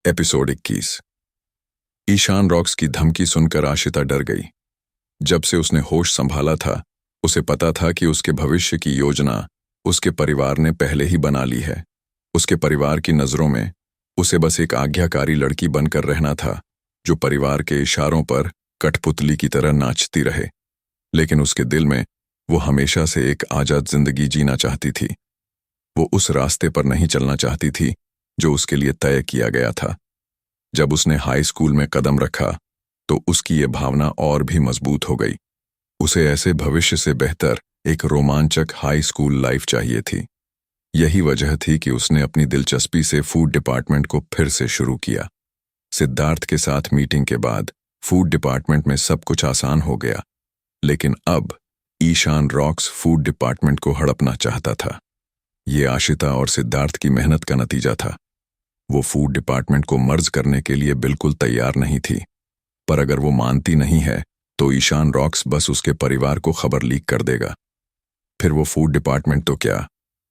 Episode 21। Ishan rocks की धमकी सुनकर आशिता डर गई। जब से उसने होश संभाला था, उसे पता था कि उसके भविष्य की योजना उसके परिवार ने पहले ही बना ली है। उसके परिवार की नज़रों में उसे बस एक आज्ञाकारी लड़की बनकर रहना था, जो परिवार के इशारों पर कठपुतली की तरह नाचती रहे। लेकिन उसके दिल में वो हमेशा से एक आज़ाद जिंदगी जीना चाहती थी। वो उस रास्ते पर नहीं चलना चाहती थी जो उसके लिए तय किया गया था। जब उसने हाई स्कूल में कदम रखा तो उसकी ये भावना और भी मजबूत हो गई। उसे ऐसे भविष्य से बेहतर एक रोमांचक हाई स्कूल लाइफ चाहिए थी। यही वजह थी कि उसने अपनी दिलचस्पी से फूड डिपार्टमेंट को फिर से शुरू किया। सिद्धार्थ के साथ मीटिंग के बाद फूड डिपार्टमेंट में सब कुछ आसान हो गया, लेकिन अब ईशान रॉक्स फूड डिपार्टमेंट को हड़पना चाहता था। ये आशिता और सिद्धार्थ की मेहनत का नतीजा था। वो फूड डिपार्टमेंट को मर्ज करने के लिए बिल्कुल तैयार नहीं थी, पर अगर वो मानती नहीं है तो ईशान रॉक्स बस उसके परिवार को खबर लीक कर देगा। फिर वो फूड डिपार्टमेंट तो क्या,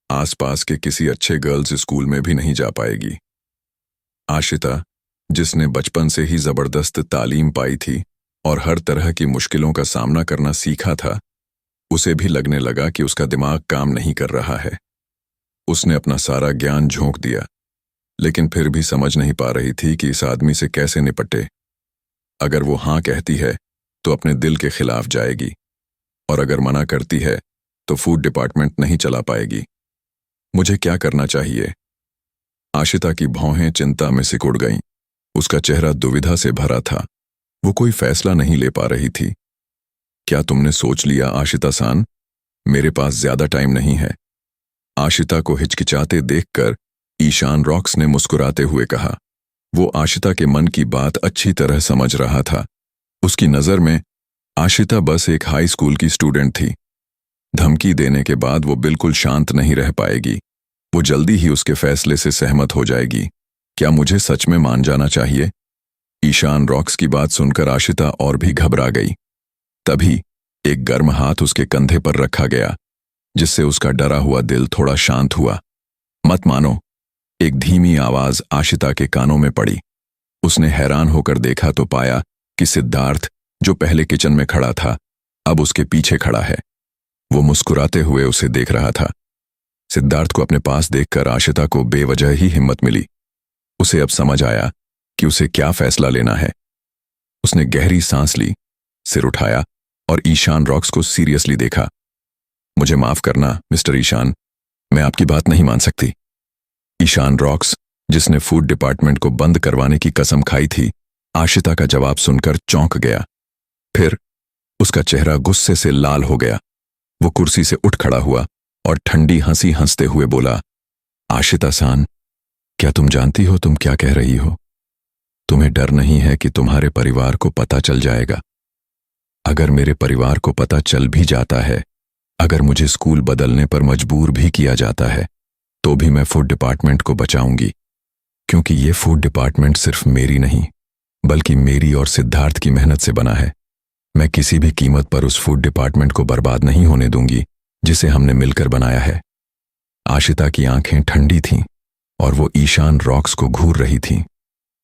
आसपास के किसी अच्छे गर्ल्स स्कूल में भी नहीं जा पाएगी। आशिता, जिसने बचपन से ही जबरदस्त तालीम पाई थी और हर तरह की मुश्किलों का सामना करना सीखा था, उसे भी लगने लगा कि उसका दिमाग काम नहीं कर रहा है। उसने अपना सारा ज्ञान झोंक दिया, लेकिन फिर भी समझ नहीं पा रही थी कि इस आदमी से कैसे निपटे। अगर वो हाँ कहती है तो अपने दिल के खिलाफ जाएगी, और अगर मना करती है तो फूड डिपार्टमेंट नहीं चला पाएगी। मुझे क्या करना चाहिए? आशिता की भौहें चिंता में सिकुड़ गईं। उसका चेहरा दुविधा से भरा था। वो कोई फैसला नहीं ले पा रही थी। क्या तुमने सोच लिया आशिता सान? मेरे पास ज्यादा टाइम नहीं है। आशिता को हिचकिचाते देखकर ईशान रॉक्स ने मुस्कुराते हुए कहा। वो आशिता के मन की बात अच्छी तरह समझ रहा था। उसकी नज़र में आशिता बस एक हाई स्कूल की स्टूडेंट थी। धमकी देने के बाद वो बिल्कुल शांत नहीं रह पाएगी। वो जल्दी ही उसके फैसले से सहमत हो जाएगी। क्या मुझे सच में मान जाना चाहिए? ईशान रॉक्स की बात सुनकर आशिता और भी घबरा गई। तभी एक गर्म हाथ उसके कंधे पर रखा गया, जिससे उसका डरा हुआ दिल थोड़ा शांत हुआ। मत मानो, एक धीमी आवाज आशिता के कानों में पड़ी। उसने हैरान होकर देखा तो पाया कि सिद्धार्थ, जो पहले किचन में खड़ा था, अब उसके पीछे खड़ा है। वो मुस्कुराते हुए उसे देख रहा था। सिद्धार्थ को अपने पास देखकर आशिता को बेवजह ही हिम्मत मिली। उसे अब समझ आया कि उसे क्या फैसला लेना है। उसने गहरी सांस ली, सिर उठाया और ईशान रॉक्स को सीरियसली देखा। मुझे माफ करना मिस्टर ईशान, मैं आपकी बात नहीं मान सकती। ईशान रॉक्स, जिसने फूड डिपार्टमेंट को बंद करवाने की कसम खाई थी, आशिता का जवाब सुनकर चौंक गया। फिर उसका चेहरा गुस्से से लाल हो गया। वो कुर्सी से उठ खड़ा हुआ और ठंडी हंसी हंसते हुए बोला, आशिता सान, क्या तुम जानती हो तुम क्या कह रही हो? तुम्हें डर नहीं है कि तुम्हारे परिवार को पता चल जाएगा? अगर मेरे परिवार को पता चल भी जाता है, अगर मुझे स्कूल बदलने पर मजबूर भी किया जाता है, तो भी मैं फूड डिपार्टमेंट को बचाऊंगी, क्योंकि ये फूड डिपार्टमेंट सिर्फ मेरी नहीं, बल्कि मेरी और सिद्धार्थ की मेहनत से बना है। मैं किसी भी कीमत पर उस फूड डिपार्टमेंट को बर्बाद नहीं होने दूंगी जिसे हमने मिलकर बनाया है। आशिता की आंखें ठंडी थीं और वो ईशान रॉक्स को घूर रही थी।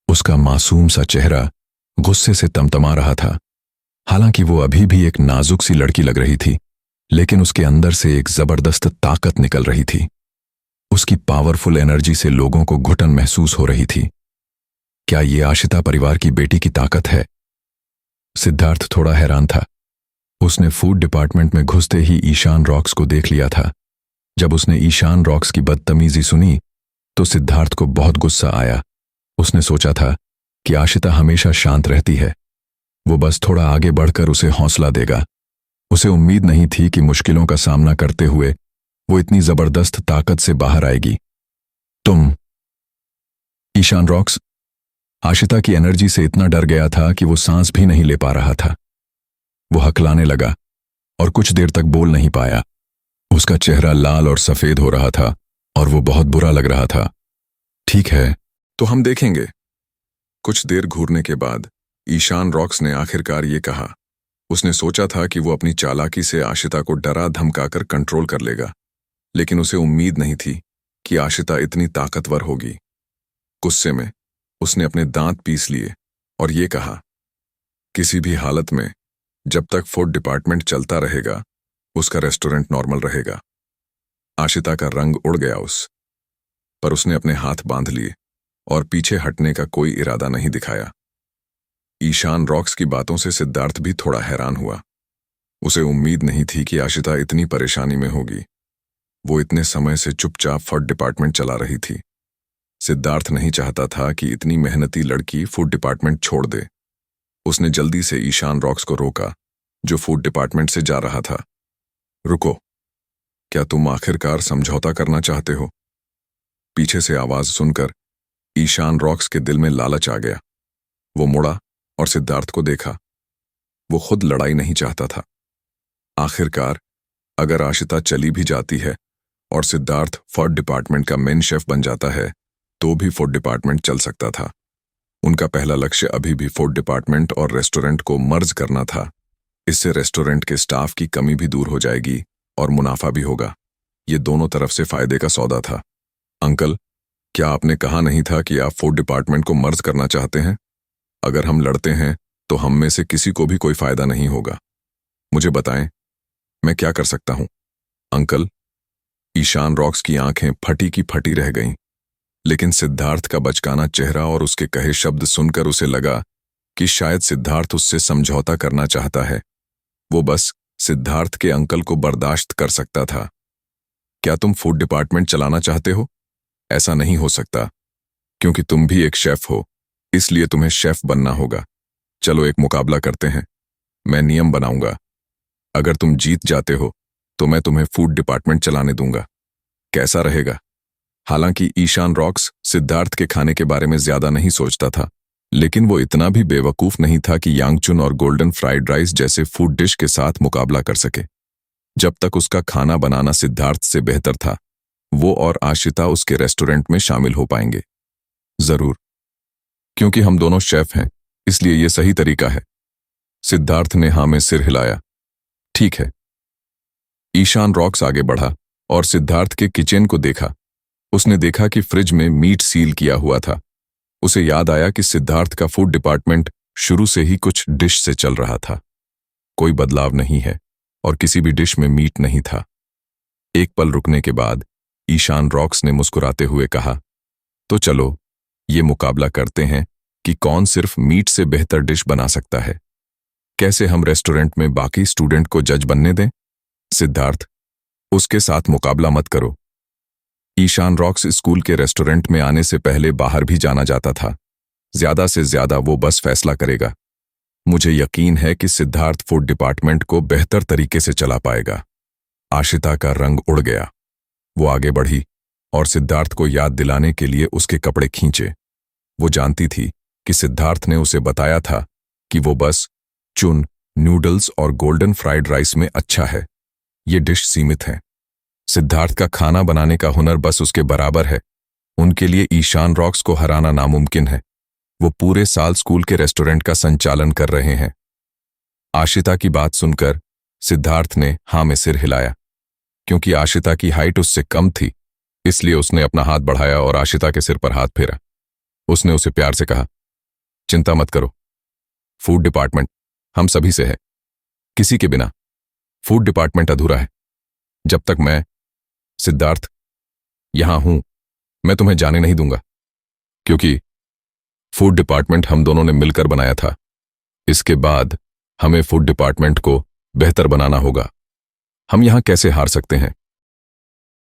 उसका मासूम सा चेहरा गुस्से से तमतमा रहा था। हालांकि वो अभी भी एक नाजुक सी लड़की लग रही थी, लेकिन उसके अंदर से एक जबरदस्त ताकत निकल रही थी। उसकी पावरफुल एनर्जी से लोगों को घुटन महसूस हो रही थी। क्या ये आशिता परिवार की बेटी की ताकत है? सिद्धार्थ थोड़ा हैरान था। उसने फूड डिपार्टमेंट में घुसते ही ईशान रॉक्स को देख लिया था। जब उसने ईशान रॉक्स की बदतमीजी सुनी तो सिद्धार्थ को बहुत गुस्सा आया। उसने सोचा था कि आशिता हमेशा शांत रहती है, वो बस थोड़ा आगे बढ़कर उसे हौसला देगा। उसे उम्मीद नहीं थी कि मुश्किलों का सामना करते हुए वो इतनी जबरदस्त ताकत से बाहर आएगी। तुम? ईशान रॉक्स आशिता की एनर्जी से इतना डर गया था कि वो सांस भी नहीं ले पा रहा था। वो हकलाने लगा और कुछ देर तक बोल नहीं पाया। उसका चेहरा लाल और सफेद हो रहा था और वो बहुत बुरा लग रहा था। ठीक है, तो हम देखेंगे। कुछ देर घूरने के बाद ईशान रॉक्स ने आखिरकार ये कहा। उसने सोचा था कि वो अपनी चालाकी से आशिता को डरा धमकाकर कंट्रोल कर लेगा, लेकिन उसे उम्मीद नहीं थी कि आशिता इतनी ताकतवर होगी। गुस्से में उसने अपने दांत पीस लिए और ये कहा, किसी भी हालत में जब तक फूड डिपार्टमेंट चलता रहेगा उसका रेस्टोरेंट नॉर्मल रहेगा। आशिता का रंग उड़ गया पर उसने अपने हाथ बांध लिए और पीछे हटने का कोई इरादा नहीं दिखाया। ईशान रॉक्स की बातों से सिद्धार्थ भी थोड़ा हैरान हुआ। उसे उम्मीद नहीं थी कि आशिता इतनी परेशानी में होगी। वो इतने समय से चुपचाप फूड डिपार्टमेंट चला रही थी। सिद्धार्थ नहीं चाहता था कि इतनी मेहनती लड़की फूड डिपार्टमेंट छोड़ दे। उसने जल्दी से ईशान रॉक्स को रोका, जो फूड डिपार्टमेंट से जा रहा था। रुको, क्या तुम आखिरकार समझौता करना चाहते हो? पीछे से आवाज सुनकर ईशान रॉक्स के दिल में लालच आ गया। वो मुड़ा और सिद्धार्थ को देखा। वो खुद लड़ाई नहीं चाहता था। आखिरकार अगर आशिता चली भी जाती है और सिद्धार्थ फूड डिपार्टमेंट का मेन शेफ बन जाता है तो भी फूड डिपार्टमेंट चल सकता था। उनका पहला लक्ष्य अभी भी फूड डिपार्टमेंट और रेस्टोरेंट को मर्ज करना था। इससे रेस्टोरेंट के स्टाफ की कमी भी दूर हो जाएगी और मुनाफा भी होगा। ये दोनों तरफ से फायदे का सौदा था। अंकल, क्या आपने कहा नहीं था कि आप फूड डिपार्टमेंट को मर्ज करना चाहते हैं? अगर हम लड़ते हैं तो हम में से किसी को भी कोई फायदा नहीं होगा। मुझे बताएं, मैं क्या कर सकता हूं? अंकल, ईशान रॉक्स की आंखें फटी की फटी रह गईं, लेकिन सिद्धार्थ का बचकाना चेहरा और उसके कहे शब्द सुनकर उसे लगा कि शायद सिद्धार्थ उससे समझौता करना चाहता है। वो बस सिद्धार्थ के अंकल को बर्दाश्त कर सकता था। क्या तुम फूड डिपार्टमेंट चलाना चाहते हो? ऐसा नहीं हो सकता, क्योंकि तुम भी एक शेफ हो, इसलिए तुम्हें शेफ बनना होगा। चलो एक मुकाबला करते हैं। मैं नियम बनाऊंगा। अगर तुम जीत जाते हो तो मैं तुम्हें फूड डिपार्टमेंट चलाने दूंगा। कैसा रहेगा? हालांकि ईशान रॉक्स सिद्धार्थ के खाने के बारे में ज्यादा नहीं सोचता था, लेकिन वो इतना भी बेवकूफ नहीं था कि यांगचुन और गोल्डन फ्राइड राइस जैसे फूड डिश के साथ मुकाबला कर सके। जब तक उसका खाना बनाना सिद्धार्थ से बेहतर था, वो और आशिता उसके रेस्टोरेंट में शामिल हो पाएंगे। जरूर, क्योंकि हम दोनों शेफ हैं, इसलिए ये सही तरीका है। सिद्धार्थ ने हाँ में सिर हिलाया। ठीक है। ईशान रॉक्स आगे बढ़ा और सिद्धार्थ के किचन को देखा। उसने देखा कि फ्रिज में मीट सील किया हुआ था। उसे याद आया कि सिद्धार्थ का फूड डिपार्टमेंट शुरू से ही कुछ डिश से चल रहा था। कोई बदलाव नहीं है और किसी भी डिश में मीट नहीं था। एक पल रुकने के बाद ईशान रॉक्स ने मुस्कुराते हुए कहा, तो चलो ये मुकाबला करते हैं कि कौन सिर्फ मीट से बेहतर डिश बना सकता है। कैसे हम रेस्टोरेंट में बाकी स्टूडेंट को जज बनने दें? सिद्धार्थ, उसके साथ मुकाबला मत करो। ईशान रॉक्स स्कूल के रेस्टोरेंट में आने से पहले बाहर भी जाना जाता था। ज्यादा से ज्यादा वो बस फैसला करेगा। मुझे यकीन है कि सिद्धार्थ फूड डिपार्टमेंट को बेहतर तरीके से चला पाएगा। आशिता का रंग उड़ गया। वो आगे बढ़ी और सिद्धार्थ को याद दिलाने के लिए उसके कपड़े खींचे। वो जानती थी कि सिद्धार्थ ने उसे बताया था कि वो बस चुन, नूडल्स और गोल्डन फ्राइड राइस में अच्छा है। ये डिश सीमित है। सिद्धार्थ का खाना बनाने का हुनर बस उसके बराबर है। उनके लिए ईशान रॉक्स को हराना नामुमकिन है। वो पूरे साल स्कूल के रेस्टोरेंट का संचालन कर रहे हैं। आशिता की बात सुनकर सिद्धार्थ ने हाँ में सिर हिलाया। क्योंकि आशिता की हाइट उससे कम थी, इसलिए उसने अपना हाथ बढ़ाया और आशिता के सिर पर हाथ फेरा। उसने उसे प्यार से कहा, चिंता मत करो, फूड डिपार्टमेंट हम सभी से है। किसी के बिना फूड डिपार्टमेंट अधूरा है। जब तक मैं, सिद्धार्थ, यहां हूं, मैं तुम्हें जाने नहीं दूंगा, क्योंकि फूड डिपार्टमेंट हम दोनों ने मिलकर बनाया था। इसके बाद हमें फूड डिपार्टमेंट को बेहतर बनाना होगा। हम यहां कैसे हार सकते हैं?